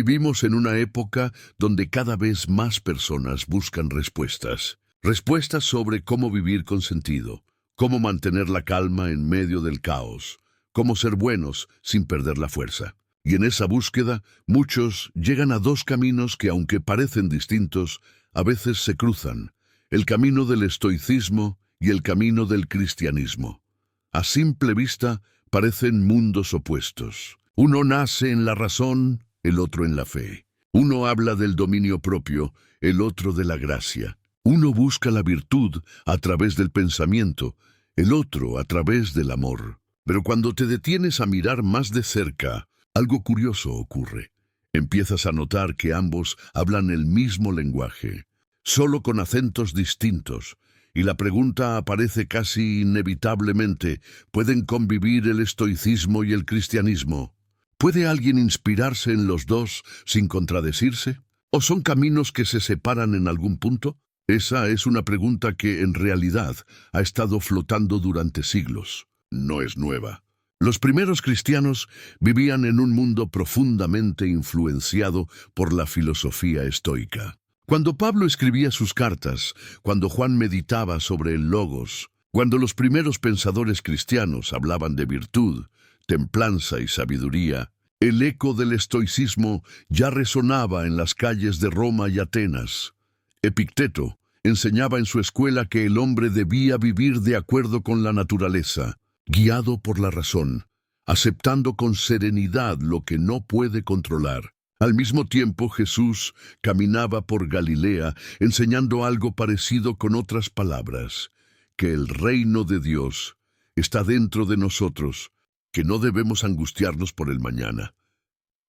Vivimos en una época donde cada vez más personas buscan respuestas. Respuestas sobre cómo vivir con sentido, cómo mantener la calma en medio del caos, cómo ser buenos sin perder la fuerza. Y en esa búsqueda, muchos llegan a dos caminos que, aunque parecen distintos, a veces se cruzan: el camino del estoicismo y el camino del cristianismo. A simple vista, parecen mundos opuestos. Uno nace en la razón, el otro en la fe. Uno habla del dominio propio, el otro de la gracia. Uno busca la virtud a través del pensamiento, el otro a través del amor. Pero cuando te detienes a mirar más de cerca, algo curioso ocurre. Empiezas a notar que ambos hablan el mismo lenguaje, solo con acentos distintos, y la pregunta aparece casi inevitablemente: ¿pueden convivir el estoicismo y el cristianismo? ¿Puede alguien inspirarse en los dos sin contradecirse? ¿O son caminos que se separan en algún punto? Esa es una pregunta que, en realidad, ha estado flotando durante siglos. No es nueva. Los primeros cristianos vivían en un mundo profundamente influenciado por la filosofía estoica. Cuando Pablo escribía sus cartas, cuando Juan meditaba sobre el Logos, cuando los primeros pensadores cristianos hablaban de virtud, templanza y sabiduría, el eco del estoicismo ya resonaba en las calles de Roma y Atenas. Epicteto enseñaba en su escuela que el hombre debía vivir de acuerdo con la naturaleza, guiado por la razón, aceptando con serenidad lo que no puede controlar. Al mismo tiempo, Jesús caminaba por Galilea enseñando algo parecido con otras palabras: que el reino de Dios está dentro de nosotros, que no debemos angustiarnos por el mañana,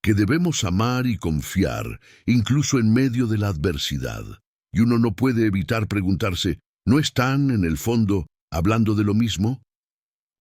que debemos amar y confiar incluso en medio de la adversidad. Y uno no puede evitar preguntarse: ¿no están, en el fondo, hablando de lo mismo?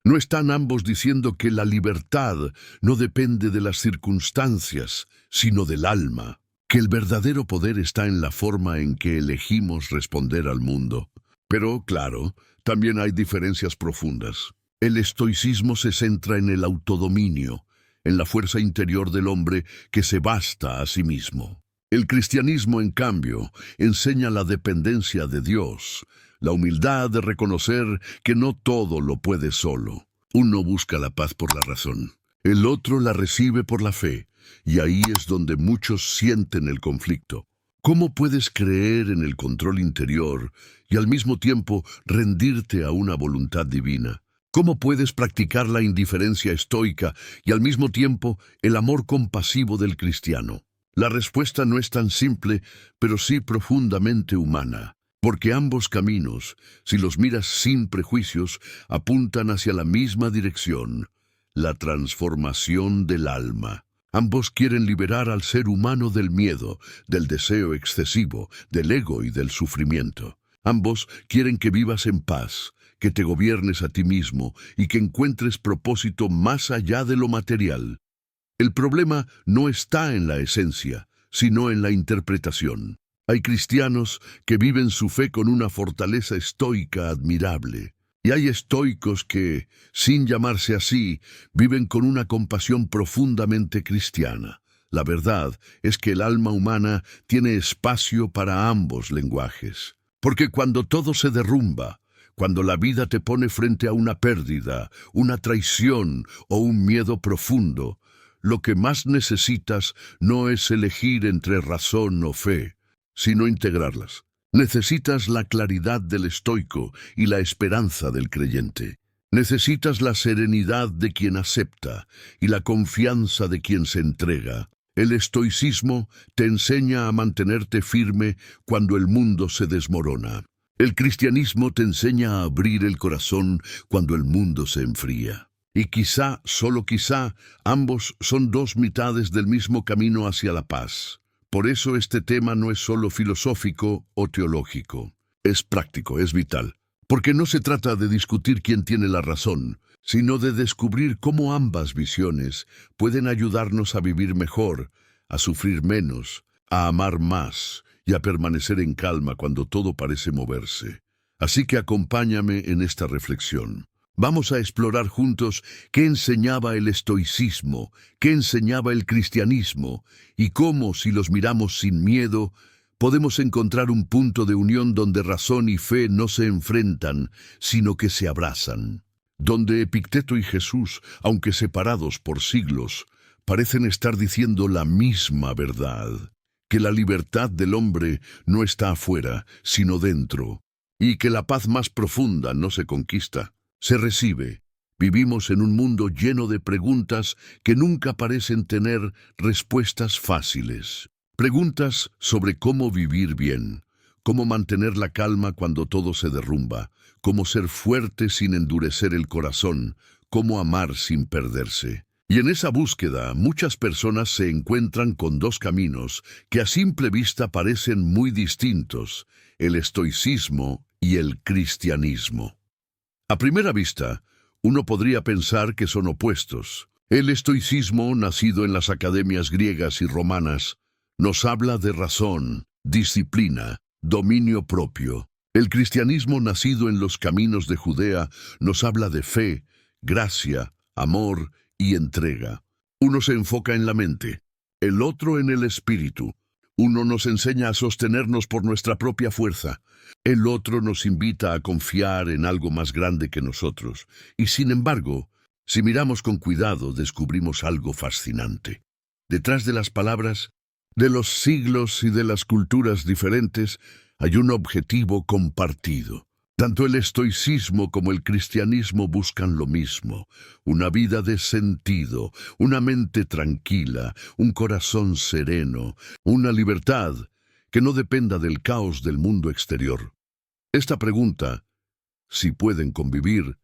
¿No están ambos diciendo que la libertad no depende de las circunstancias, sino del alma? Que el verdadero poder está en la forma en que elegimos responder al mundo. Pero, claro, también hay diferencias profundas. El estoicismo se centra en el autodominio, en la fuerza interior del hombre que se basta a sí mismo. El cristianismo, en cambio, enseña la dependencia de Dios, la humildad de reconocer que no todo lo puede solo. Uno busca la paz por la razón, el otro la recibe por la fe, y ahí es donde muchos sienten el conflicto. ¿Cómo puedes creer en el control interior y al mismo tiempo rendirte a una voluntad divina? ¿Cómo puedes practicar la indiferencia estoica y al mismo tiempo el amor compasivo del cristiano? La respuesta no es tan simple, pero sí profundamente humana, porque ambos caminos, si los miras sin prejuicios, apuntan hacia la misma dirección: la transformación del alma. Ambos quieren liberar al ser humano del miedo, del deseo excesivo, del ego y del sufrimiento. Ambos quieren que vivas en paz, que te gobiernes a ti mismo y que encuentres propósito más allá de lo material. El problema no está en la esencia, sino en la interpretación. Hay cristianos que viven su fe con una fortaleza estoica admirable, y hay estoicos que, sin llamarse así, viven con una compasión profundamente cristiana. La verdad es que el alma humana tiene espacio para ambos lenguajes, porque cuando todo se derrumba, cuando la vida te pone frente a una pérdida, una traición o un miedo profundo, lo que más necesitas no es elegir entre razón o fe, sino integrarlas. Necesitas la claridad del estoico y la esperanza del creyente. Necesitas la serenidad de quien acepta y la confianza de quien se entrega. El estoicismo te enseña a mantenerte firme cuando el mundo se desmorona. El cristianismo te enseña a abrir el corazón cuando el mundo se enfría. Y quizá, solo quizá, ambos son dos mitades del mismo camino hacia la paz. Por eso este tema no es solo filosófico o teológico. Es práctico, es vital. Porque no se trata de discutir quién tiene la razón, sino de descubrir cómo ambas visiones pueden ayudarnos a vivir mejor, a sufrir menos, a amar más y a permanecer en calma cuando todo parece moverse. Así que acompáñame en esta reflexión. Vamos a explorar juntos qué enseñaba el estoicismo, qué enseñaba el cristianismo, y cómo, si los miramos sin miedo, podemos encontrar un punto de unión donde razón y fe no se enfrentan, sino que se abrazan. Donde Epicteto y Jesús, aunque separados por siglos, parecen estar diciendo la misma verdad, que la libertad del hombre no está afuera, sino dentro, y que la paz más profunda no se conquista, se recibe. Vivimos en un mundo lleno de preguntas que nunca parecen tener respuestas fáciles. Preguntas sobre cómo vivir bien, cómo mantener la calma cuando todo se derrumba, cómo ser fuerte sin endurecer el corazón, cómo amar sin perderse. Y en esa búsqueda, muchas personas se encuentran con dos caminos que a simple vista parecen muy distintos, el estoicismo y el cristianismo. A primera vista, uno podría pensar que son opuestos. El estoicismo, nacido en las academias griegas y romanas, nos habla de razón, disciplina, dominio propio. El cristianismo, nacido en los caminos de Judea, nos habla de fe, gracia, amor y entrega. Uno se enfoca en la mente, el otro en el espíritu. Uno nos enseña a sostenernos por nuestra propia fuerza. El otro nos invita a confiar en algo más grande que nosotros. Y sin embargo, si miramos con cuidado, descubrimos algo fascinante. Detrás de las palabras, de los siglos y de las culturas diferentes, hay un objetivo compartido. Tanto el estoicismo como el cristianismo buscan lo mismo: una vida de sentido, una mente tranquila, un corazón sereno, una libertad que no dependa del caos del mundo exterior. Esta pregunta, si pueden convivir,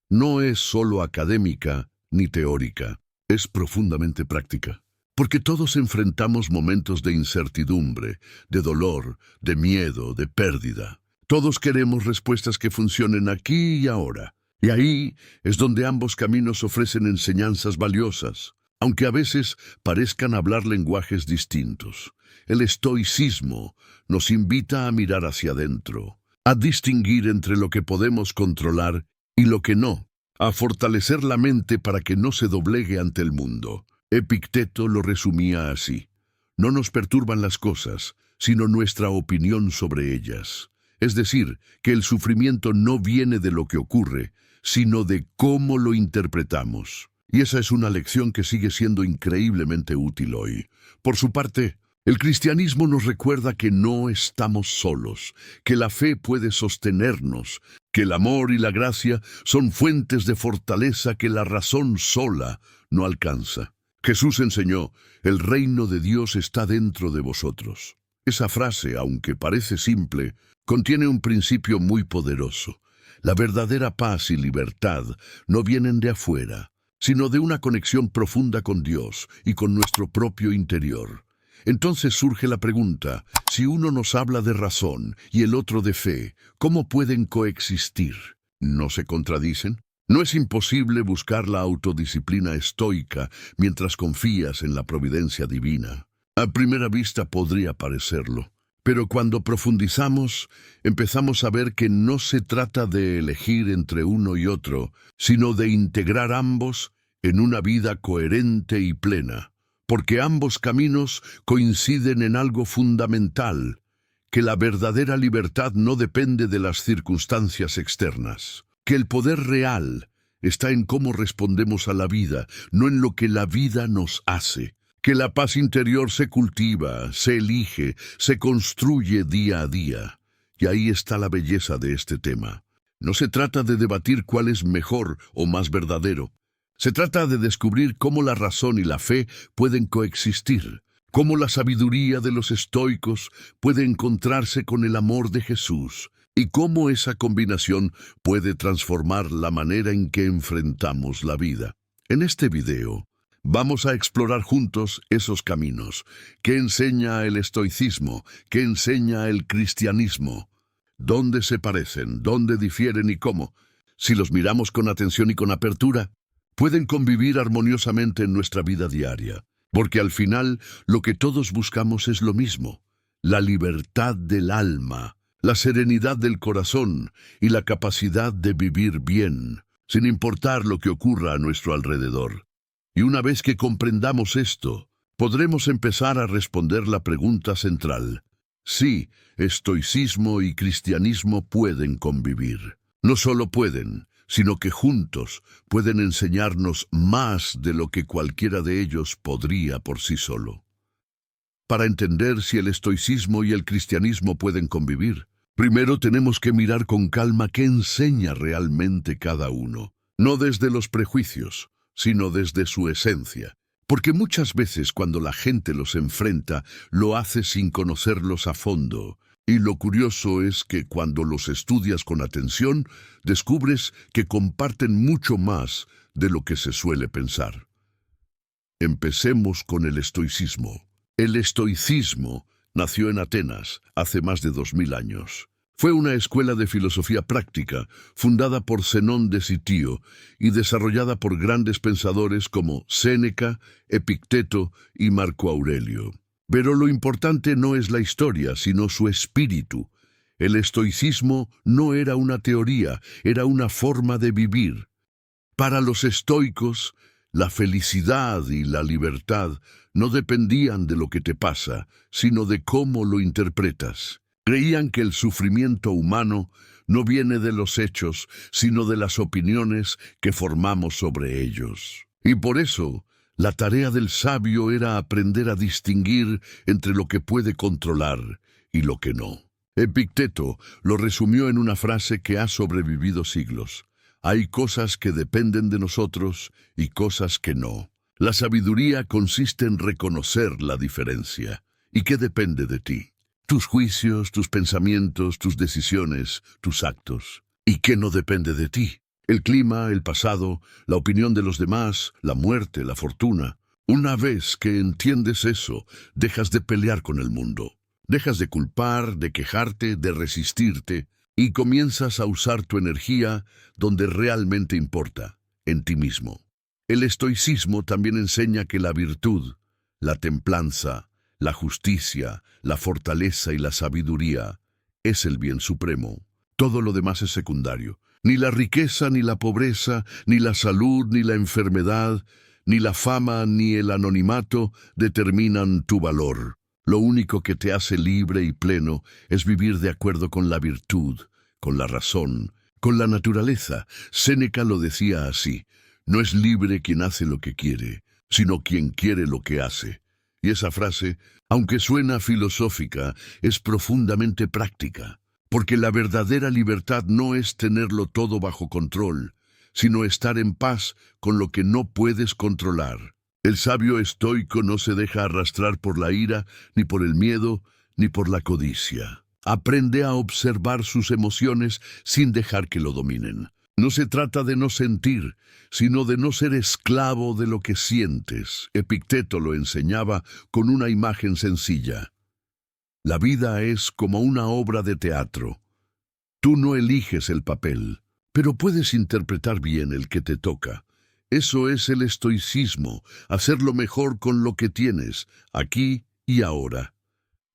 no es solo académica ni teórica, es profundamente práctica. Porque todos enfrentamos momentos de incertidumbre, de dolor, de miedo, de pérdida. Todos queremos respuestas que funcionen aquí y ahora. Y ahí es donde ambos caminos ofrecen enseñanzas valiosas, aunque a veces parezcan hablar lenguajes distintos. El estoicismo nos invita a mirar hacia adentro, a distinguir entre lo que podemos controlar y lo que no, a fortalecer la mente para que no se doblegue ante el mundo. Epicteto lo resumía así: no nos perturban las cosas, sino nuestra opinión sobre ellas. Es decir, que el sufrimiento no viene de lo que ocurre, sino de cómo lo interpretamos. Y esa es una lección que sigue siendo increíblemente útil hoy. Por su parte, el cristianismo nos recuerda que no estamos solos, que la fe puede sostenernos, que el amor y la gracia son fuentes de fortaleza que la razón sola no alcanza. Jesús enseñó: el reino de Dios está dentro de vosotros. Esa frase, aunque parece simple, contiene un principio muy poderoso. La verdadera paz y libertad no vienen de afuera, sino de una conexión profunda con Dios y con nuestro propio interior. Entonces surge la pregunta: si uno nos habla de razón y el otro de fe, ¿cómo pueden coexistir? ¿No se contradicen? No es imposible buscar la autodisciplina estoica mientras confías en la providencia divina. A primera vista podría parecerlo, pero cuando profundizamos, empezamos a ver que no se trata de elegir entre uno y otro, sino de integrar ambos en una vida coherente y plena, porque ambos caminos coinciden en algo fundamental: que la verdadera libertad no depende de las circunstancias externas, que el poder real está en cómo respondemos a la vida, no en lo que la vida nos hace, que la paz interior se cultiva, se elige, se construye día a día. Y ahí está la belleza de este tema. No se trata de debatir cuál es mejor o más verdadero. Se trata de descubrir cómo la razón y la fe pueden coexistir, cómo la sabiduría de los estoicos puede encontrarse con el amor de Jesús, y cómo esa combinación puede transformar la manera en que enfrentamos la vida. En este video, vamos a explorar juntos esos caminos. ¿Qué enseña el estoicismo? ¿Qué enseña el cristianismo? ¿Dónde se parecen? ¿Dónde difieren y cómo? Si los miramos con atención y con apertura, pueden convivir armoniosamente en nuestra vida diaria. Porque al final, lo que todos buscamos es lo mismo: la libertad del alma, la serenidad del corazón y la capacidad de vivir bien, sin importar lo que ocurra a nuestro alrededor. Y una vez que comprendamos esto, podremos empezar a responder la pregunta central. Sí, estoicismo y cristianismo pueden convivir. No solo pueden, sino que juntos pueden enseñarnos más de lo que cualquiera de ellos podría por sí solo. Para entender si el estoicismo y el cristianismo pueden convivir, primero tenemos que mirar con calma qué enseña realmente cada uno, no desde los prejuicios, sino desde su esencia. Porque muchas veces cuando la gente los enfrenta, lo hace sin conocerlos a fondo. Y lo curioso es que cuando los estudias con atención, descubres que comparten mucho más de lo que se suele pensar. Empecemos con el estoicismo. El estoicismo nació en Atenas hace más de 2000 años. Fue una escuela de filosofía práctica, fundada por Zenón de Citío y desarrollada por grandes pensadores como Séneca, Epicteto y Marco Aurelio. Pero lo importante no es la historia, sino su espíritu. El estoicismo no era una teoría, era una forma de vivir. Para los estoicos, la felicidad y la libertad no dependían de lo que te pasa, sino de cómo lo interpretas. Creían que el sufrimiento humano no viene de los hechos, sino de las opiniones que formamos sobre ellos. Y por eso, la tarea del sabio era aprender a distinguir entre lo que puede controlar y lo que no. Epicteto lo resumió en una frase que ha sobrevivido siglos. Hay cosas que dependen de nosotros y cosas que no. La sabiduría consiste en reconocer la diferencia. ¿Y qué depende de ti? Tus juicios, tus pensamientos, tus decisiones, tus actos. ¿Y qué no depende de ti? El clima, el pasado, la opinión de los demás, la muerte, la fortuna. Una vez que entiendes eso, dejas de pelear con el mundo. Dejas de culpar, de quejarte, de resistirte, y comienzas a usar tu energía donde realmente importa, en ti mismo. El estoicismo también enseña que la virtud, la templanza, la justicia, la fortaleza y la sabiduría es el bien supremo. Todo lo demás es secundario. Ni la riqueza, ni la pobreza, ni la salud, ni la enfermedad, ni la fama, ni el anonimato determinan tu valor. Lo único que te hace libre y pleno es vivir de acuerdo con la virtud, con la razón, con la naturaleza. Séneca lo decía así: no es libre quien hace lo que quiere, sino quien quiere lo que hace. Y esa frase, aunque suena filosófica, es profundamente práctica, porque la verdadera libertad no es tenerlo todo bajo control, sino estar en paz con lo que no puedes controlar. El sabio estoico no se deja arrastrar por la ira, ni por el miedo, ni por la codicia. Aprende a observar sus emociones sin dejar que lo dominen. No se trata de no sentir, sino de no ser esclavo de lo que sientes. Epicteto lo enseñaba con una imagen sencilla. La vida es como una obra de teatro. Tú no eliges el papel, pero puedes interpretar bien el que te toca. Eso es el estoicismo, hacerlo mejor con lo que tienes, aquí y ahora.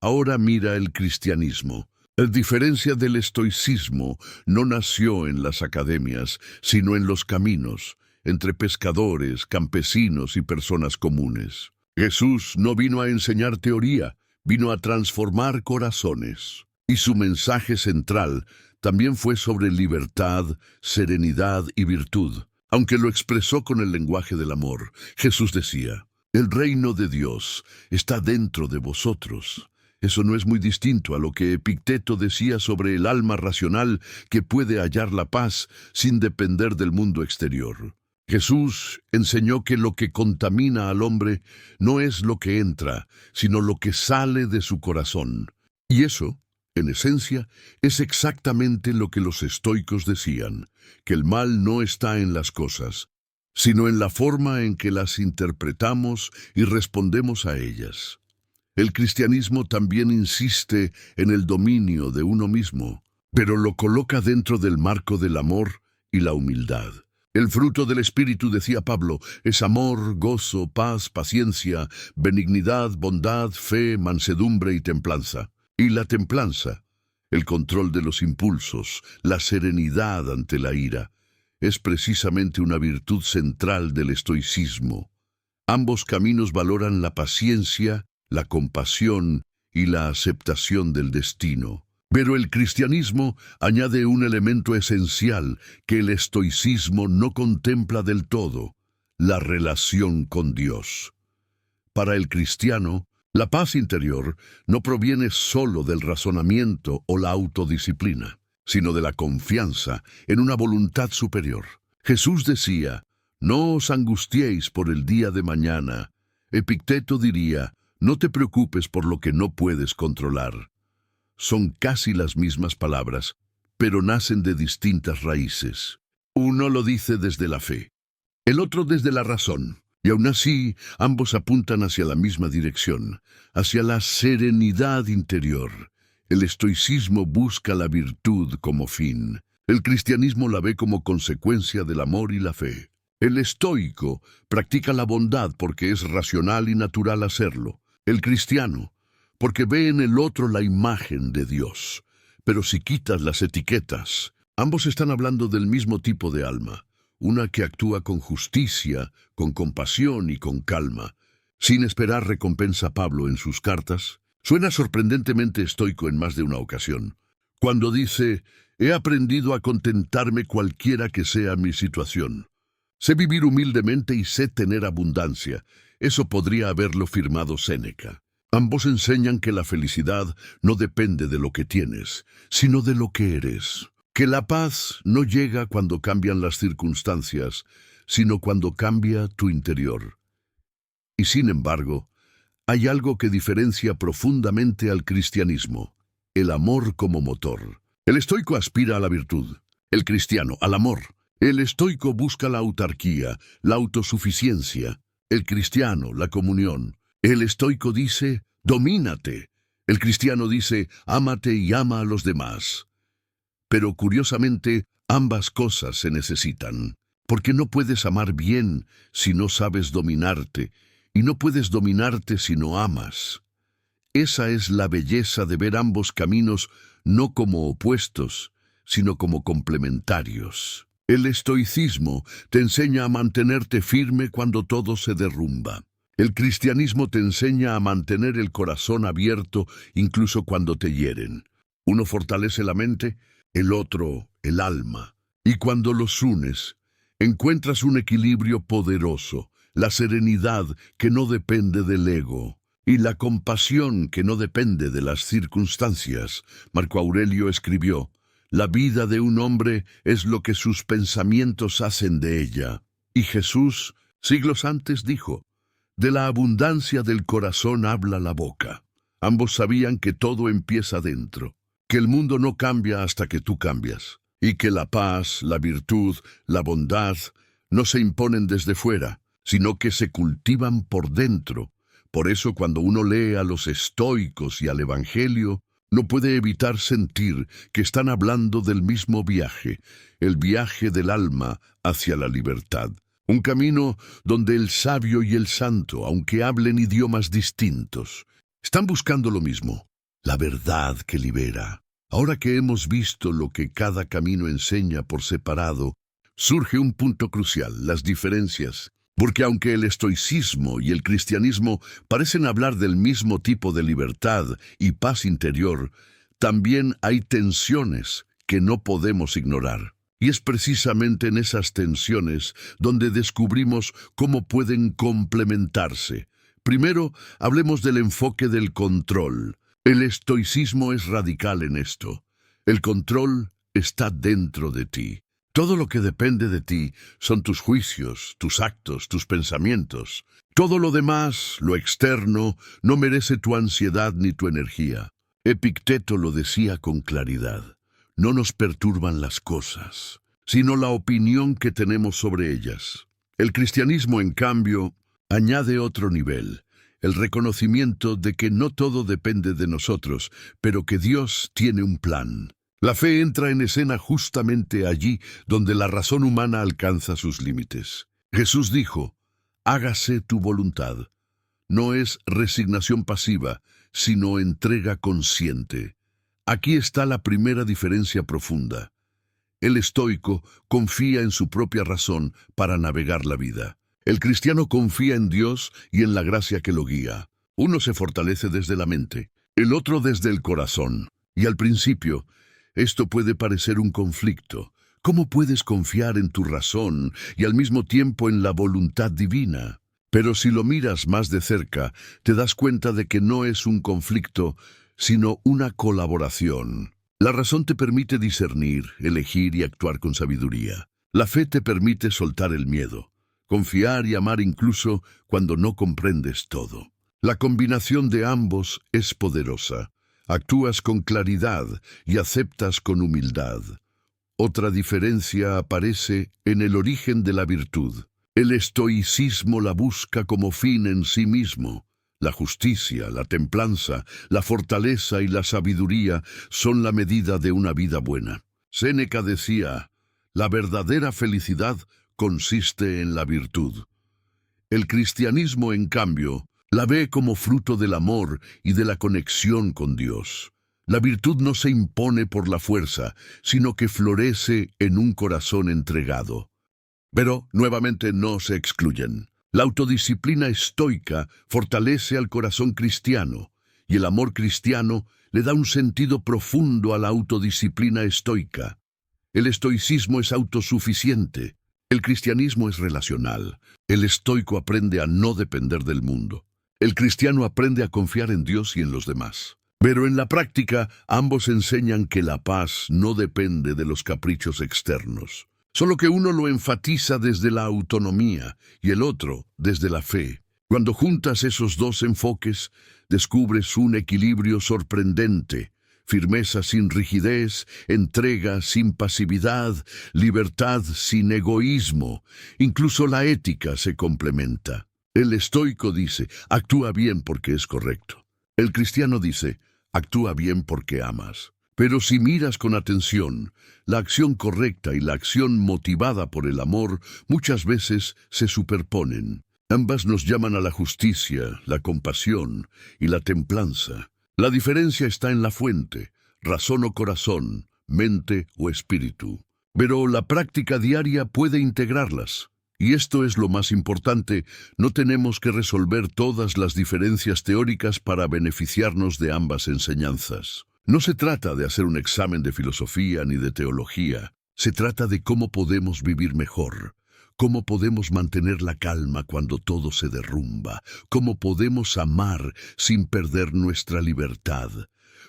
Ahora mira el cristianismo. A diferencia del estoicismo, no nació en las academias, sino en los caminos, entre pescadores, campesinos y personas comunes. Jesús no vino a enseñar teoría, vino a transformar corazones. Y su mensaje central también fue sobre libertad, serenidad y virtud. Aunque lo expresó con el lenguaje del amor, Jesús decía: el reino de Dios está dentro de vosotros. Eso no es muy distinto a lo que Epicteto decía sobre el alma racional que puede hallar la paz sin depender del mundo exterior. Jesús enseñó que lo que contamina al hombre no es lo que entra, sino lo que sale de su corazón. Y eso, en esencia, es exactamente lo que los estoicos decían, que el mal no está en las cosas, sino en la forma en que las interpretamos y respondemos a ellas. El cristianismo también insiste en el dominio de uno mismo, pero lo coloca dentro del marco del amor y la humildad. El fruto del Espíritu, decía Pablo, es amor, gozo, paz, paciencia, benignidad, bondad, fe, mansedumbre y templanza. Y la templanza, el control de los impulsos, la serenidad ante la ira. es precisamente una virtud central del estoicismo. Ambos caminos valoran la paciencia, la compasión y la aceptación del destino. Pero el cristianismo añade un elemento esencial que el estoicismo no contempla del todo: la relación con Dios. Para el cristiano, la paz interior no proviene solo del razonamiento o la autodisciplina, sino de la confianza en una voluntad superior. Jesús decía: «No os angustiéis por el día de mañana». Epicteto diría: «No te preocupes por lo que no puedes controlar». Son casi las mismas palabras, pero nacen de distintas raíces. Uno lo dice desde la fe, el otro desde la razón, y aún así ambos apuntan hacia la misma dirección, hacia la serenidad interior. El estoicismo busca la virtud como fin. El cristianismo la ve como consecuencia del amor y la fe. El estoico practica la bondad porque es racional y natural hacerlo. El cristiano, porque ve en el otro la imagen de Dios. Pero si quitas las etiquetas, ambos están hablando del mismo tipo de alma, una que actúa con justicia, con compasión y con calma, sin esperar recompensa. Pablo, en sus cartas, suena sorprendentemente estoico en más de una ocasión, cuando dice: «He aprendido a contentarme cualquiera que sea mi situación. Sé vivir humildemente y sé tener abundancia». Eso podría haberlo firmado Séneca. Ambos enseñan que la felicidad no depende de lo que tienes, sino de lo que eres. Que la paz no llega cuando cambian las circunstancias, sino cuando cambia tu interior. Y sin embargo, hay algo que diferencia profundamente al cristianismo: el amor como motor. El estoico aspira a la virtud, el cristiano al amor. El estoico busca la autarquía, la autosuficiencia, el cristiano la comunión. El estoico dice: «Domínate». El cristiano dice: «Ámate y ama a los demás». Pero curiosamente, ambas cosas se necesitan, porque no puedes amar bien si no sabes dominarte, y no puedes dominarte si no amas. Esa es la belleza de ver ambos caminos no como opuestos, sino como complementarios. El estoicismo te enseña a mantenerte firme cuando todo se derrumba. El cristianismo te enseña a mantener el corazón abierto incluso cuando te hieren. Uno fortalece la mente, el otro el alma. Y cuando los unes, encuentras un equilibrio poderoso, la serenidad que no depende del ego, y la compasión que no depende de las circunstancias. Marco Aurelio escribió: «La vida de un hombre es lo que sus pensamientos hacen de ella». Y Jesús, siglos antes, dijo: «De la abundancia del corazón habla la boca». Ambos sabían que todo empieza dentro, que el mundo no cambia hasta que tú cambias, y que la paz, la virtud, la bondad no se imponen desde fuera, sino que se cultivan por dentro. Por eso, cuando uno lee a los estoicos y al Evangelio, no puede evitar sentir que están hablando del mismo viaje, el viaje del alma hacia la libertad. Un camino donde el sabio y el santo, aunque hablen idiomas distintos, están buscando lo mismo: la verdad que libera. Ahora que hemos visto lo que cada camino enseña por separado, surge un punto crucial: las diferencias. Porque aunque el estoicismo y el cristianismo parecen hablar del mismo tipo de libertad y paz interior, también hay tensiones que no podemos ignorar. Y es precisamente en esas tensiones donde descubrimos cómo pueden complementarse. Primero, hablemos del enfoque del control. El estoicismo es radical en esto. El control está dentro de ti. Todo lo que depende de ti son tus juicios, tus actos, tus pensamientos. Todo lo demás, lo externo, no merece tu ansiedad ni tu energía. Epicteto lo decía con claridad: «No nos perturban las cosas, sino la opinión que tenemos sobre ellas». El cristianismo, en cambio, añade otro nivel: el reconocimiento de que no todo depende de nosotros, pero que Dios tiene un plan. La fe entra en escena justamente allí donde la razón humana alcanza sus límites. Jesús dijo: «Hágase tu voluntad». No es resignación pasiva, sino entrega consciente. Aquí está la primera diferencia profunda. El estoico confía en su propia razón para navegar la vida. El cristiano confía en Dios y en la gracia que lo guía. Uno se fortalece desde la mente, el otro desde el corazón. Y al principio, esto puede parecer un conflicto. ¿Cómo puedes confiar en tu razón y al mismo tiempo en la voluntad divina? Pero si lo miras más de cerca, te das cuenta de que no es un conflicto, sino una colaboración. La razón te permite discernir, elegir y actuar con sabiduría. La fe te permite soltar el miedo, confiar y amar incluso cuando no comprendes todo. La combinación de ambos es poderosa. Actúas con claridad y aceptas con humildad. Otra diferencia aparece en el origen de la virtud. El estoicismo la busca como fin en sí mismo. La justicia, la templanza, la fortaleza y la sabiduría son la medida de una vida buena. Séneca decía, la verdadera felicidad consiste en la virtud. El cristianismo, en cambio, la ve como fruto del amor y de la conexión con Dios. La virtud no se impone por la fuerza, sino que florece en un corazón entregado. Pero, nuevamente, no se excluyen. La autodisciplina estoica fortalece al corazón cristiano, y el amor cristiano le da un sentido profundo a la autodisciplina estoica. El estoicismo es autosuficiente. El cristianismo es relacional. El estoico aprende a no depender del mundo. El cristiano aprende a confiar en Dios y en los demás. Pero en la práctica, ambos enseñan que la paz no depende de los caprichos externos. Solo que uno lo enfatiza desde la autonomía y el otro desde la fe. Cuando juntas esos dos enfoques, descubres un equilibrio sorprendente. Firmeza sin rigidez, entrega sin pasividad, libertad sin egoísmo. Incluso la ética se complementa. El estoico dice, actúa bien porque es correcto. El cristiano dice, actúa bien porque amas. Pero si miras con atención, la acción correcta y la acción motivada por el amor muchas veces se superponen. Ambas nos llaman a la justicia, la compasión y la templanza. La diferencia está en la fuente, razón o corazón, mente o espíritu. Pero la práctica diaria puede integrarlas. Y esto es lo más importante, no tenemos que resolver todas las diferencias teóricas para beneficiarnos de ambas enseñanzas. No se trata de hacer un examen de filosofía ni de teología, se trata de cómo podemos vivir mejor, cómo podemos mantener la calma cuando todo se derrumba, cómo podemos amar sin perder nuestra libertad,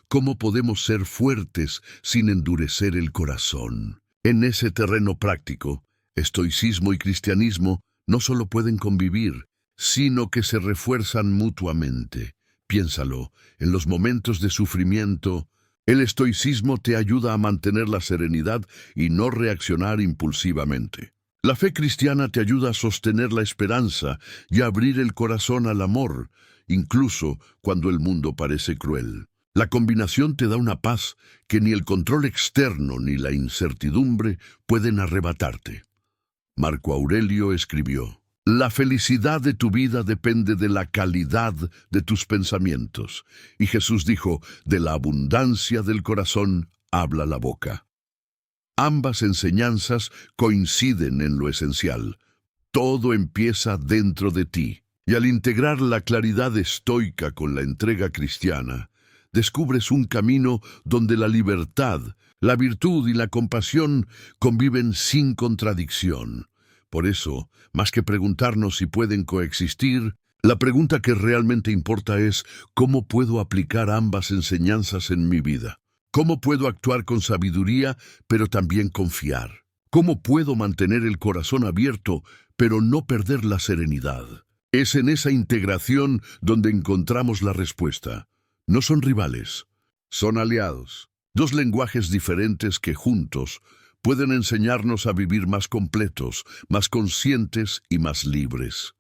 cómo podemos ser fuertes sin endurecer el corazón. En ese terreno práctico, estoicismo y cristianismo no solo pueden convivir, sino que se refuerzan mutuamente. Piénsalo, en los momentos de sufrimiento, el estoicismo te ayuda a mantener la serenidad y no reaccionar impulsivamente. La fe cristiana te ayuda a sostener la esperanza y a abrir el corazón al amor, incluso cuando el mundo parece cruel. La combinación te da una paz que ni el control externo ni la incertidumbre pueden arrebatarte. Marco Aurelio escribió, la felicidad de tu vida depende de la calidad de tus pensamientos. Y Jesús dijo, de la abundancia del corazón habla la boca. Ambas enseñanzas coinciden en lo esencial. Todo empieza dentro de ti. Y al integrar la claridad estoica con la entrega cristiana, descubres un camino donde la libertad, la virtud y la compasión conviven sin contradicción. Por eso, más que preguntarnos si pueden coexistir, la pregunta que realmente importa es ¿cómo puedo aplicar ambas enseñanzas en mi vida? ¿Cómo puedo actuar con sabiduría, pero también confiar? ¿Cómo puedo mantener el corazón abierto, pero no perder la serenidad? Es en esa integración donde encontramos la respuesta. No son rivales, son aliados. Dos lenguajes diferentes que juntos pueden enseñarnos a vivir más completos, más conscientes y más libres.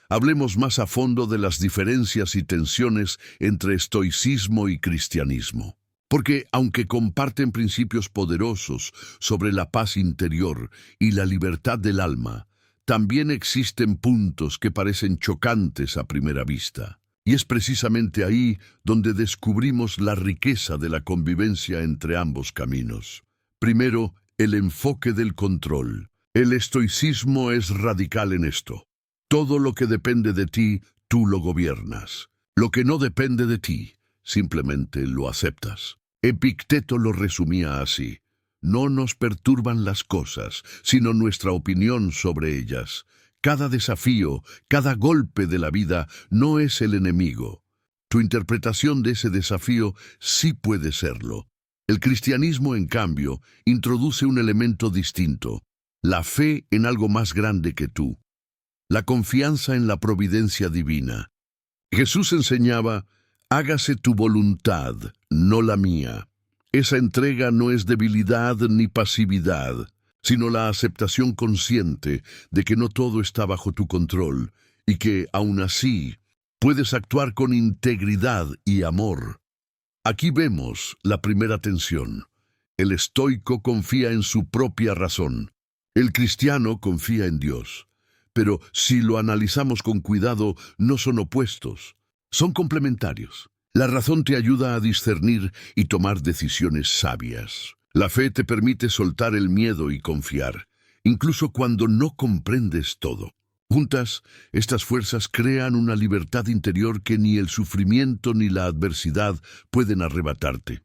Hablemos más a fondo de las diferencias y tensiones entre estoicismo y cristianismo. Porque, aunque comparten principios poderosos sobre la paz interior y la libertad del alma, también existen puntos que parecen chocantes a primera vista. Y es precisamente ahí donde descubrimos la riqueza de la convivencia entre ambos caminos. Primero, el enfoque del control. El estoicismo es radical en esto. Todo lo que depende de ti, tú lo gobiernas. Lo que no depende de ti, simplemente lo aceptas. Epicteto lo resumía así: no nos perturban las cosas, sino nuestra opinión sobre ellas. Cada desafío, cada golpe de la vida no es el enemigo. Tu interpretación de ese desafío sí puede serlo. El cristianismo, en cambio, introduce un elemento distinto: la fe en algo más grande que tú, la confianza en la providencia divina. Jesús enseñaba: hágase tu voluntad, no la mía. Esa entrega no es debilidad ni pasividad, sino la aceptación consciente de que no todo está bajo tu control y que, aún así, puedes actuar con integridad y amor. Aquí vemos la primera tensión. El estoico confía en su propia razón. El cristiano confía en Dios. Pero si lo analizamos con cuidado, no son opuestos, son complementarios. La razón te ayuda a discernir y tomar decisiones sabias. La fe te permite soltar el miedo y confiar, incluso cuando no comprendes todo. Juntas, estas fuerzas crean una libertad interior que ni el sufrimiento ni la adversidad pueden arrebatarte.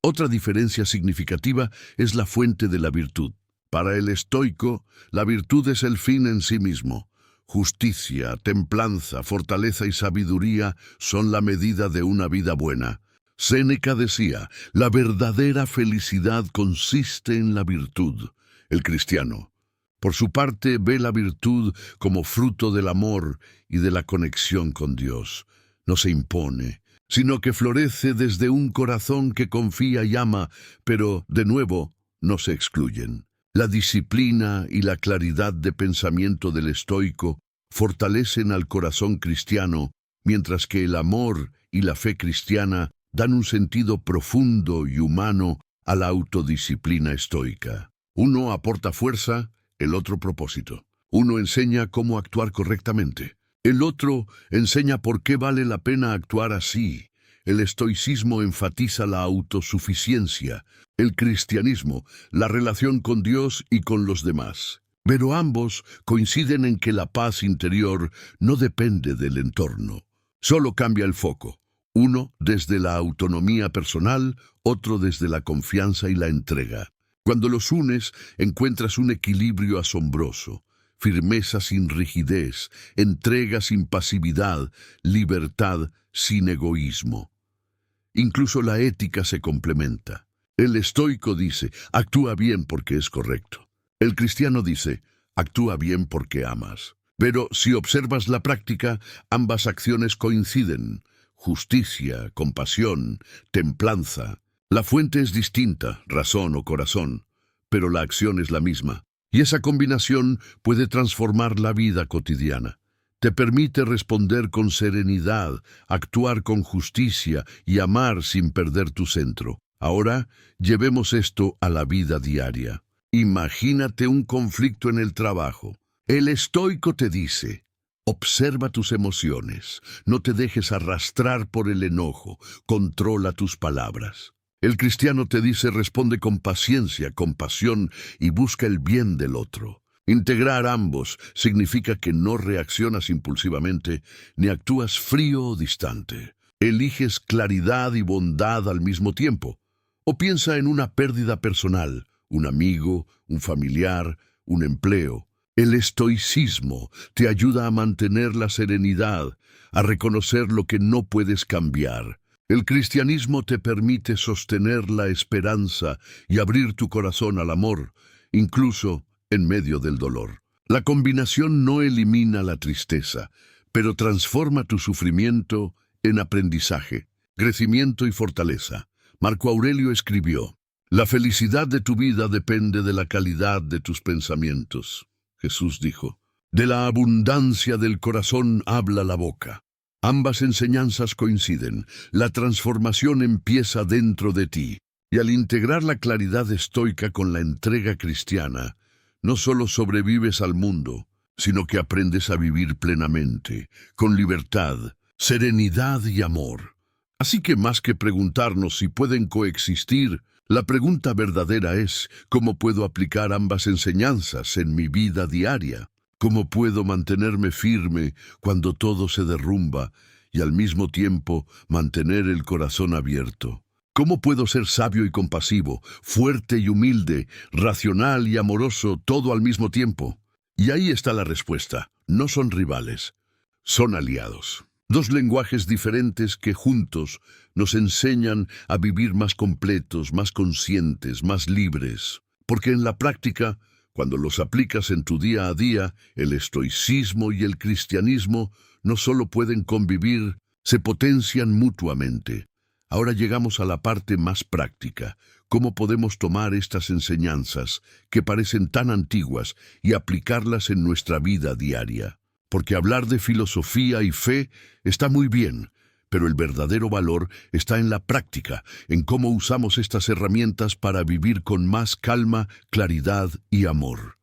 Otra diferencia significativa es la fuente de la virtud. Para el estoico, la virtud es el fin en sí mismo. Justicia, templanza, fortaleza y sabiduría son la medida de una vida buena. Séneca decía: la verdadera felicidad consiste en la virtud. El cristiano, por su parte, ve la virtud como fruto del amor y de la conexión con Dios. No se impone, sino que florece desde un corazón que confía y ama, pero, de nuevo, no se excluyen. La disciplina y la claridad de pensamiento del estoico fortalecen al corazón cristiano, mientras que el amor y la fe cristiana dan un sentido profundo y humano a la autodisciplina estoica. Uno aporta fuerza, el otro propósito. Uno enseña cómo actuar correctamente. El otro enseña por qué vale la pena actuar así. El estoicismo enfatiza la autosuficiencia, el cristianismo, la relación con Dios y con los demás. Pero ambos coinciden en que la paz interior no depende del entorno. Solo cambia el foco. Uno desde la autonomía personal, otro desde la confianza y la entrega. Cuando los unes, encuentras un equilibrio asombroso. Firmeza sin rigidez, entrega sin pasividad, libertad sin egoísmo. Incluso la ética se complementa. El estoico dice: actúa bien porque es correcto. El cristiano dice: actúa bien porque amas. Pero si observas la práctica, ambas acciones coinciden: justicia, compasión, templanza. La fuente es distinta, razón o corazón, pero la acción es la misma. Y esa combinación puede transformar la vida cotidiana. Te permite responder con serenidad, actuar con justicia y amar sin perder tu centro. Ahora, llevemos esto a la vida diaria. Imagínate un conflicto en el trabajo. El estoico te dice: observa tus emociones, no te dejes arrastrar por el enojo, controla tus palabras. El cristiano te dice: responde con paciencia, compasión y busca el bien del otro. Integrar ambos significa que no reaccionas impulsivamente ni actúas frío o distante. Eliges claridad y bondad al mismo tiempo. O piensa en una pérdida personal, un amigo, un familiar, un empleo. El estoicismo te ayuda a mantener la serenidad, a reconocer lo que no puedes cambiar. El cristianismo te permite sostener la esperanza y abrir tu corazón al amor, incluso en medio del dolor. La combinación no elimina la tristeza, pero transforma tu sufrimiento en aprendizaje, crecimiento y fortaleza. Marco Aurelio escribió: la felicidad de tu vida depende de la calidad de tus pensamientos. Jesús dijo: de la abundancia del corazón habla la boca. Ambas enseñanzas coinciden. La transformación empieza dentro de ti. Y al integrar la claridad estoica con la entrega cristiana, no solo sobrevives al mundo, sino que aprendes a vivir plenamente, con libertad, serenidad y amor. Así que más que preguntarnos si pueden coexistir, La pregunta verdadera es, ¿cómo puedo aplicar ambas enseñanzas en mi vida diaria? ¿Cómo puedo mantenerme firme cuando todo se derrumba y al mismo tiempo mantener el corazón abierto? ¿Cómo puedo ser sabio y compasivo, fuerte y humilde, racional y amoroso, todo al mismo tiempo? Y ahí está la respuesta. No son rivales, son aliados. Dos lenguajes diferentes que juntos nos enseñan a vivir más completos, más conscientes, más libres. Porque en la práctica, cuando los aplicas en tu día a día, el estoicismo y el cristianismo no solo pueden convivir, se potencian mutuamente. Ahora llegamos a la parte más práctica. ¿Cómo podemos tomar estas enseñanzas, que parecen tan antiguas, y aplicarlas en nuestra vida diaria? Porque hablar de filosofía y fe está muy bien, pero el verdadero valor está en la práctica, en cómo usamos estas herramientas para vivir con más calma, claridad y amor.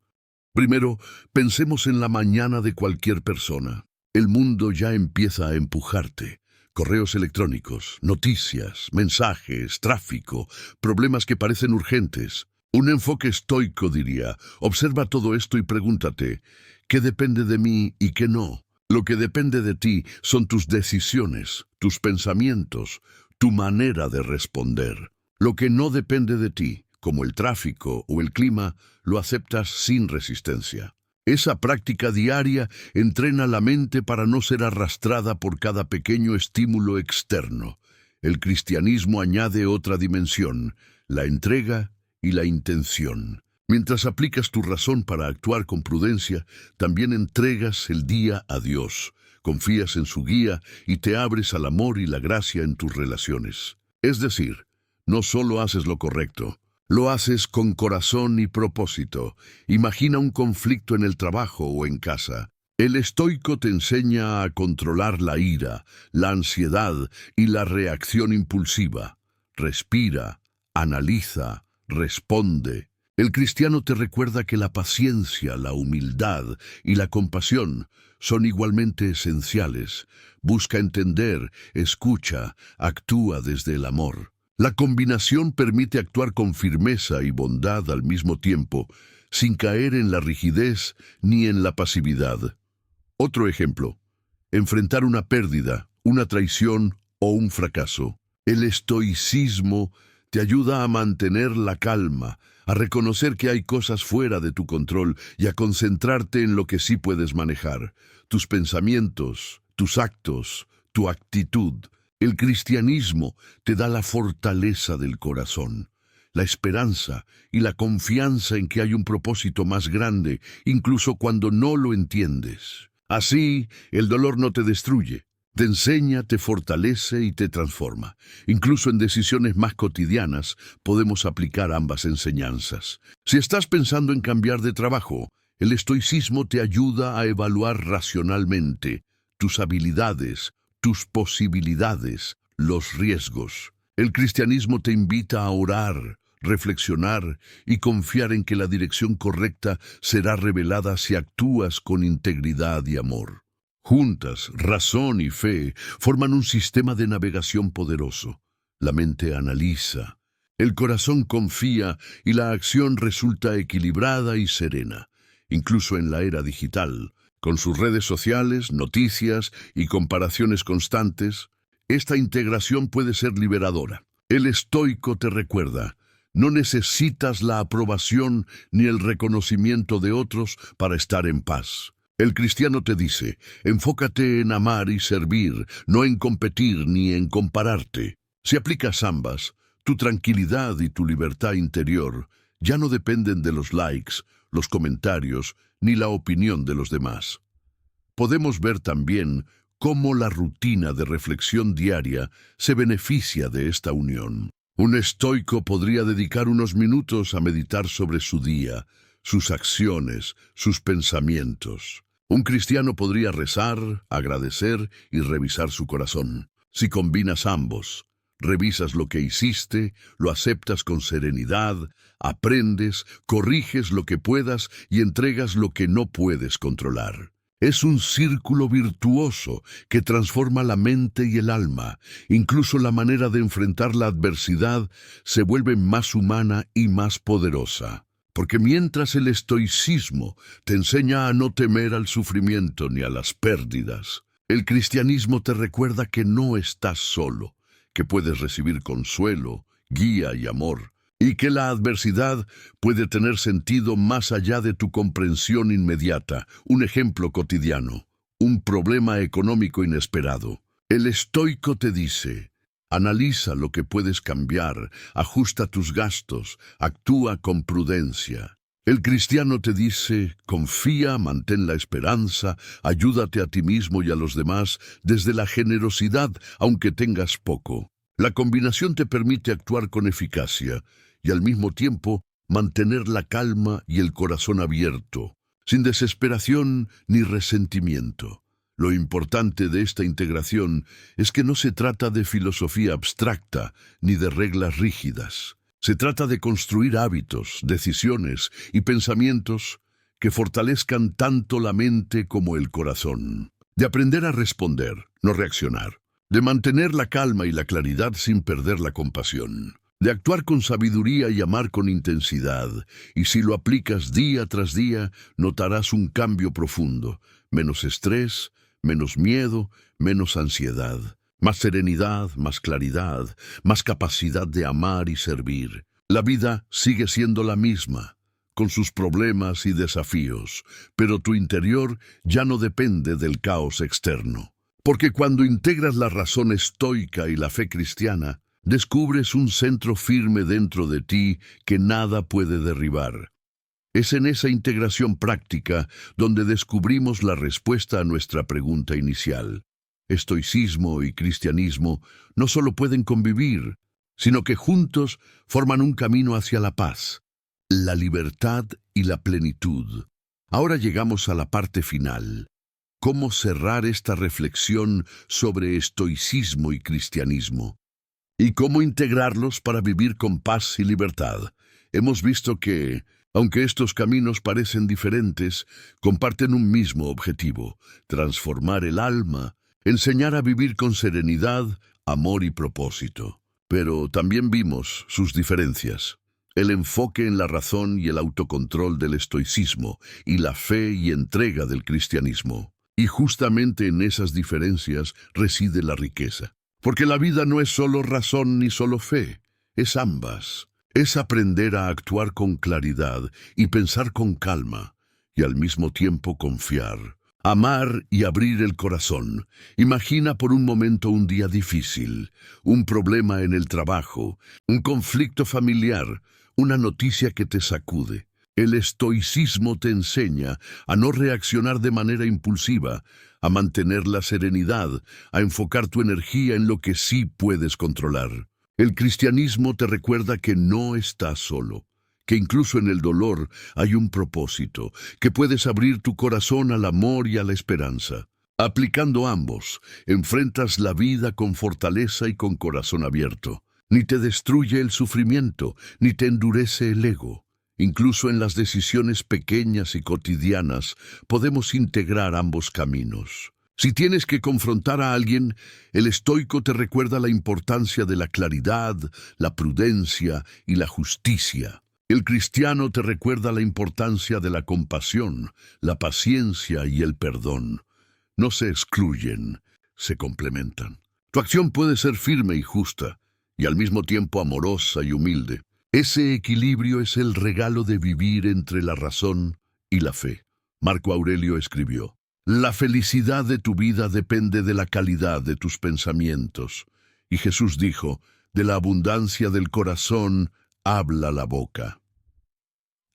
Primero, pensemos en la mañana de cualquier persona. El mundo ya empieza a empujarte. Correos electrónicos, noticias, mensajes, tráfico, problemas que parecen urgentes. Un enfoque estoico diría, observa todo esto y pregúntate, ¿qué depende de mí y qué no? Lo que depende de ti son tus decisiones, tus pensamientos, tu manera de responder. Lo que no depende de ti, como el tráfico o el clima, lo aceptas sin resistencia. Esa práctica diaria entrena la mente para no ser arrastrada por cada pequeño estímulo externo. El cristianismo añade otra dimensión, la entrega y la intención. Mientras aplicas tu razón para actuar con prudencia, también entregas el día a Dios, confías en su guía y te abres al amor y la gracia en tus relaciones. Es decir, no solo haces lo correcto, lo haces con corazón y propósito. Imagina un conflicto en el trabajo o en casa. El estoico te enseña a controlar la ira, la ansiedad y la reacción impulsiva. Respira, analiza, responde. El cristiano te recuerda que la paciencia, la humildad y la compasión son igualmente esenciales. Busca entender, escucha, actúa desde el amor. La combinación permite actuar con firmeza y bondad al mismo tiempo, sin caer en la rigidez ni en la pasividad. Otro ejemplo, enfrentar una pérdida, una traición o un fracaso. El estoicismo te ayuda a mantener la calma, a reconocer que hay cosas fuera de tu control y a concentrarte en lo que sí puedes manejar, tus pensamientos, tus actos, tu actitud. El cristianismo te da la fortaleza del corazón, la esperanza y la confianza en que hay un propósito más grande, incluso cuando no lo entiendes. Así, el dolor no te destruye, te enseña, te fortalece y te transforma. Incluso en decisiones más cotidianas podemos aplicar ambas enseñanzas. Si estás pensando en cambiar de trabajo, el estoicismo te ayuda a evaluar racionalmente tus habilidades, tus posibilidades, los riesgos. El cristianismo te invita a orar, reflexionar y confiar en que la dirección correcta será revelada si actúas con integridad y amor. Juntas, razón y fe forman un sistema de navegación poderoso. La mente analiza, el corazón confía y la acción resulta equilibrada y serena. Incluso en la era digital, con sus redes sociales, noticias y comparaciones constantes, esta integración puede ser liberadora. El estoico te recuerda, no necesitas la aprobación ni el reconocimiento de otros para estar en paz. El cristiano te dice, enfócate en amar y servir, no en competir ni en compararte. Si aplicas ambas, tu tranquilidad y tu libertad interior ya no dependen de los likes, los comentarios, ni la opinión de los demás. Podemos ver también cómo la rutina de reflexión diaria se beneficia de esta unión. Un estoico podría dedicar unos minutos a meditar sobre su día, sus acciones, sus pensamientos. Un cristiano podría rezar, agradecer y revisar su corazón. Si combinas ambos, revisas lo que hiciste, lo aceptas con serenidad, aprendes, corriges lo que puedas y entregas lo que no puedes controlar. Es un círculo virtuoso que transforma la mente y el alma. Incluso la manera de enfrentar la adversidad se vuelve más humana y más poderosa. Porque mientras el estoicismo te enseña a no temer al sufrimiento ni a las pérdidas, el cristianismo te recuerda que no estás solo, que puedes recibir consuelo, guía y amor, y que la adversidad puede tener sentido más allá de tu comprensión inmediata. Un ejemplo cotidiano, un problema económico inesperado. El estoico te dice: analiza lo que puedes cambiar, ajusta tus gastos, actúa con prudencia. El cristiano te dice: confía, mantén la esperanza, ayúdate a ti mismo y a los demás desde la generosidad, aunque tengas poco. La combinación te permite actuar con eficacia y al mismo tiempo mantener la calma y el corazón abierto, sin desesperación ni resentimiento. Lo importante de esta integración es que no se trata de filosofía abstracta ni de reglas rígidas. Se trata de construir hábitos, decisiones y pensamientos que fortalezcan tanto la mente como el corazón. De aprender a responder, no reaccionar. De mantener la calma y la claridad sin perder la compasión. De actuar con sabiduría y amar con intensidad. Y si lo aplicas día tras día, notarás un cambio profundo. Menos estrés, menos miedo, menos ansiedad. Más serenidad, más claridad, más capacidad de amar y servir. La vida sigue siendo la misma, con sus problemas y desafíos, pero tu interior ya no depende del caos externo. Porque cuando integras la razón estoica y la fe cristiana, descubres un centro firme dentro de ti que nada puede derribar. Es en esa integración práctica donde descubrimos la respuesta a nuestra pregunta inicial. Estoicismo y cristianismo no solo pueden convivir, sino que juntos forman un camino hacia la paz, la libertad y la plenitud. Ahora llegamos a la parte final. ¿Cómo cerrar esta reflexión sobre estoicismo y cristianismo? ¿Y cómo integrarlos para vivir con paz y libertad? Hemos visto que, aunque estos caminos parecen diferentes, comparten un mismo objetivo: transformar el alma, enseñar a vivir con serenidad, amor y propósito. Pero también vimos sus diferencias. El enfoque en la razón y el autocontrol del estoicismo, y la fe y entrega del cristianismo. Y justamente en esas diferencias reside la riqueza. Porque la vida no es solo razón ni solo fe, es ambas. Es aprender a actuar con claridad y pensar con calma, y al mismo tiempo confiar. Amar y abrir el corazón. Imagina por un momento un día difícil, un problema en el trabajo, un conflicto familiar, una noticia que te sacude. El estoicismo te enseña a no reaccionar de manera impulsiva, a mantener la serenidad, a enfocar tu energía en lo que sí puedes controlar. El cristianismo te recuerda que no estás solo, que incluso en el dolor hay un propósito, que puedes abrir tu corazón al amor y a la esperanza. Aplicando ambos, enfrentas la vida con fortaleza y con corazón abierto. Ni te destruye el sufrimiento, ni te endurece el ego. Incluso en las decisiones pequeñas y cotidianas podemos integrar ambos caminos. Si tienes que confrontar a alguien, el estoico te recuerda la importancia de la claridad, la prudencia y la justicia. El cristiano te recuerda la importancia de la compasión, la paciencia y el perdón. No se excluyen, se complementan. Tu acción puede ser firme y justa, y al mismo tiempo amorosa y humilde. Ese equilibrio es el regalo de vivir entre la razón y la fe. Marco Aurelio escribió: la felicidad de tu vida depende de la calidad de tus pensamientos. Y Jesús dijo: de la abundancia del corazón habla la boca.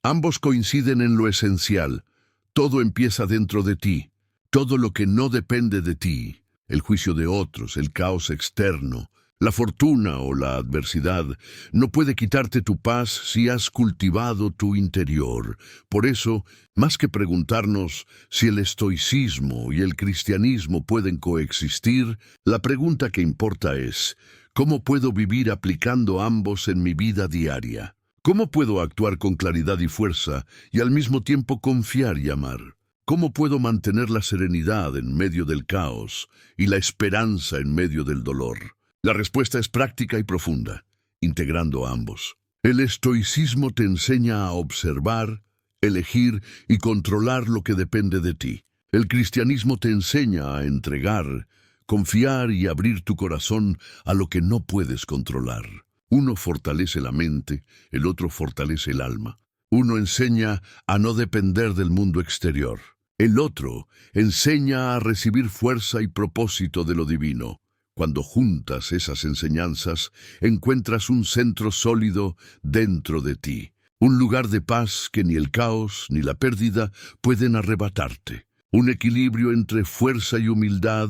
Ambos coinciden en lo esencial. Todo empieza dentro de ti. Todo lo que no depende de ti, el juicio de otros, el caos externo, la fortuna o la adversidad, no puede quitarte tu paz si has cultivado tu interior. Por eso, más que preguntarnos si el estoicismo y el cristianismo pueden coexistir, la pregunta que importa es: ¿cómo puedo vivir aplicando ambos en mi vida diaria? ¿Cómo puedo actuar con claridad y fuerza y al mismo tiempo confiar y amar? ¿cómo puedo mantener la serenidad en medio del caos y la esperanza en medio del dolor? La respuesta es práctica y profunda, integrando ambos. El estoicismo te enseña a observar, elegir y controlar lo que depende de ti. El cristianismo te enseña a entregar, confiar y abrir tu corazón a lo que no puedes controlar. Uno fortalece la mente, el otro fortalece el alma. Uno enseña a no depender del mundo exterior. El otro enseña a recibir fuerza y propósito de lo divino. Cuando juntas esas enseñanzas, encuentras un centro sólido dentro de ti. Un lugar de paz que ni el caos ni la pérdida pueden arrebatarte. Un equilibrio entre fuerza y humildad,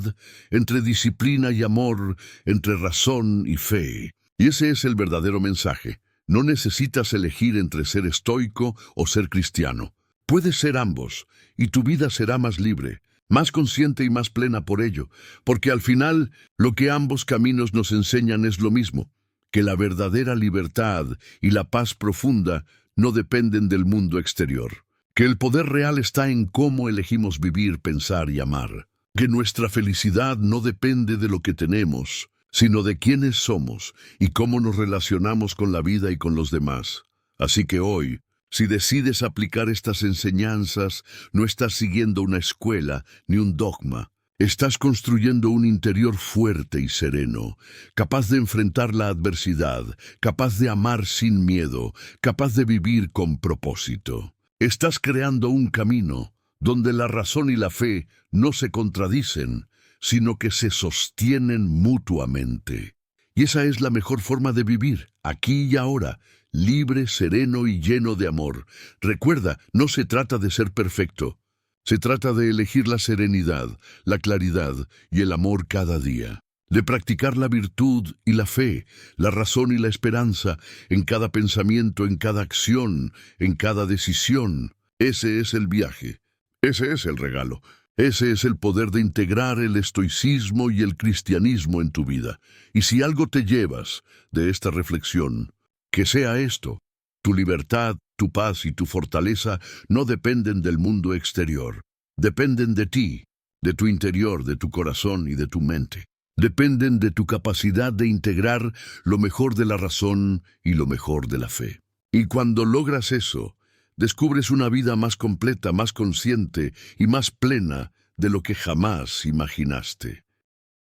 entre disciplina y amor, entre razón y fe. Y ese es el verdadero mensaje. No necesitas elegir entre ser estoico o ser cristiano. Puedes ser ambos, y tu vida será más libre, más consciente y más plena por ello, porque al final lo que ambos caminos nos enseñan es lo mismo, que la verdadera libertad y la paz profunda no dependen del mundo exterior, que el poder real está en cómo elegimos vivir, pensar y amar, que nuestra felicidad no depende de lo que tenemos, sino de quiénes somos y cómo nos relacionamos con la vida y con los demás. Así que hoy, si decides aplicar estas enseñanzas, no estás siguiendo una escuela ni un dogma. Estás construyendo un interior fuerte y sereno, capaz de enfrentar la adversidad, capaz de amar sin miedo, capaz de vivir con propósito. Estás creando un camino donde la razón y la fe no se contradicen, sino que se sostienen mutuamente. Y esa es la mejor forma de vivir, aquí y ahora, libre, sereno y lleno de amor. Recuerda, no se trata de ser perfecto. Se trata de elegir la serenidad, la claridad y el amor cada día. De practicar la virtud y la fe, la razón y la esperanza en cada pensamiento, en cada acción, en cada decisión. Ese es el viaje. Ese es el regalo. Ese es el poder de integrar el estoicismo y el cristianismo en tu vida. Y si algo te llevas de esta reflexión, que sea esto: tu libertad, tu paz y tu fortaleza no dependen del mundo exterior. Dependen de ti, de tu interior, de tu corazón y de tu mente. Dependen de tu capacidad de integrar lo mejor de la razón y lo mejor de la fe. Y cuando logras eso, descubres una vida más completa, más consciente y más plena de lo que jamás imaginaste.